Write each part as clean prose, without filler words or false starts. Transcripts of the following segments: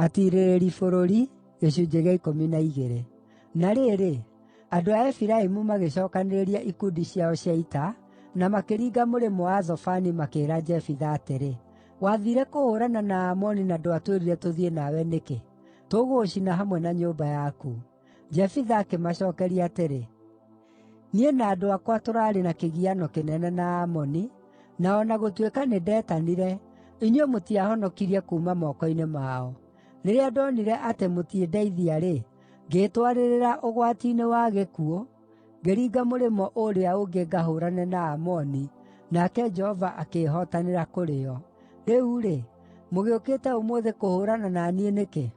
Atiirĩrĩri bũrũri gĩcunjĩ gĩa 12. Na rĩrĩ, andũ a Efiraimu magĩcookanĩrĩria ikundi ciao cia ita, na makĩringa mũrĩmo wa Zofani makĩĩra Jefitha atĩrĩ, “Wathiire kũhũũrana na Aamoni na ndwatwĩrire tũthiĩ nawe nĩkĩ? Tũgũgũcina hamwe na nyũmba yaku.” Jefitha akĩmacookeria atĩrĩ, “Niĩ na andũ akwa tũraarĩ na kĩgiano kĩnene na Aamoni, na o na gũtuĩka nĩndetanire, inyuĩ mũtiahonokirie kuuma moko-inĩ mao. Rĩrĩa ndonire atĩ mũtindeithia-rĩ, ngĩĩtwarĩrĩra ũgwati-inĩ wa gĩkuũ, ngĩringa mũrĩmo ũũrĩa ũngĩ ngahũũrane na Aamoni, nake Jehova akĩĩhootanĩra kũrĩ o. Rĩu-rĩ, mũgĩũkĩte ũmũthĩ kũhũũrana na niĩ nĩkĩ?”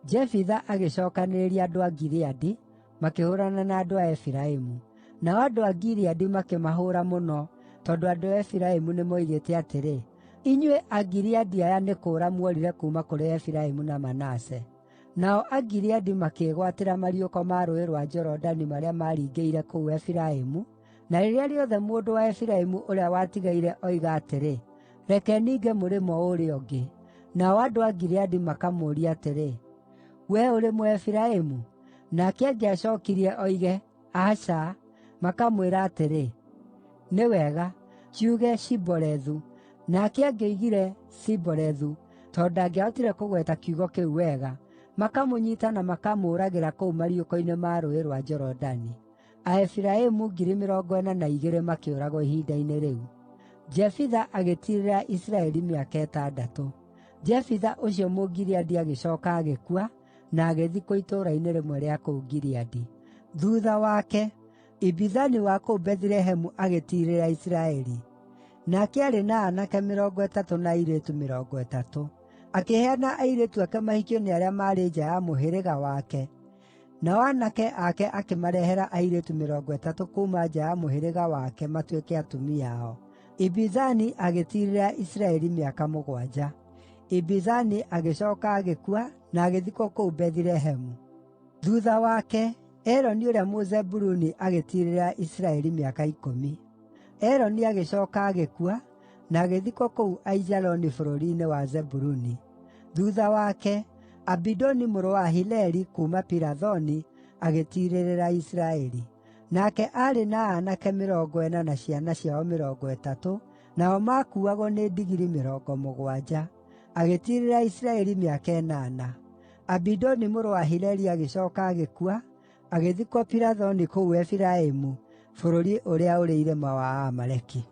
Jefitha agĩcookanĩrĩria andũ a Gileadi, makĩhũũrana na andũ a Efiraimu. Nao andũ a Gileadi makĩmahũũra mũno, tondũ andũ a Efiraimu nĩmoigĩte atĩrĩ, “Inyuĩ Agileadi aya nĩ kũũra muorire kuuma kũrĩ Efiraimu na Manase.” Nao Agileadi makĩĩgwatĩra mariũko ma Rũũĩ rwa Jorodani marĩa maaringĩrĩire kũu Efiraimu, na rĩrĩa rĩothe mũndũ wa Efiraimu ũrĩa watigaire oiga atĩrĩ, “Reke ninge mũrĩmo ũũrĩa ũngĩ,” nao andũ a Gileadi makamũũria atĩrĩ, “Wee ũrĩ Mũefiraimu?” Nake angĩacookirie oige, “Aca,” makamwĩra atĩrĩ, “Nĩ wega, kiuge Shibolethu.” Nake angĩoigire Sibolethu, tondũ ndangĩahotire kũgweta kiugo kĩu wega, makamũnyiita na makamũũragĩra kũu mariũko-inĩ ma Rũũĩ rwa Jorodani. Aefiraimu 42,000 makĩũragwo ihinda-inĩ rĩu. Jefitha agĩtiirĩrĩra Isiraeli mĩaka 6. Jefitha ũcio Mũgileadi agĩcooka agĩkua, na agĩthikwo itũũra-inĩ rĩmwe rĩa kũu Gileadi. Thuutha wake, Ibizani wa kũu Bethilehemu agĩtiirĩrĩra Isiraeli. Nake aarĩ na aanake 30 na airĩtu 30. Akĩheana airĩtu ake mahikio nĩ arĩa maarĩ nja ya mũhĩrĩga wake, nao aanake ake akĩmarehera airĩtu 30 kuuma nja ya mũhĩrĩga wake matuĩke atumia ao. Ibizani agĩtiirĩrĩra Isiraeli mĩaka 7. Ibizani agĩcooka agĩkua na agĩthikwo kũu Bethilehemu. Thuutha wake, Eloni ũrĩa Mũzebuluni agĩtiirĩrĩra Isiraeli mĩaka 10. Eloni agĩcooka agĩkua, na agĩthikwo kũu Aijaloni bũrũri-inĩ wa Zebuluni. Thuutha wake, Abidoni mũrũ wa Hileli kuuma Pirathoni agĩtiirĩrĩra Isiraeli. Nake aarĩ na aanake 40 na ciana ciao 30, nao maakuuagwo nĩ ndigiri 70. Agĩtiirĩrĩra Isiraeli mĩaka 8. Abidoni mũrũ wa Hileli agĩcooka agĩkua, agĩthikwo Pirathoni kũu Efiraimu, bũrũri ũrĩa ũrĩ irĩma wa Aamaleki.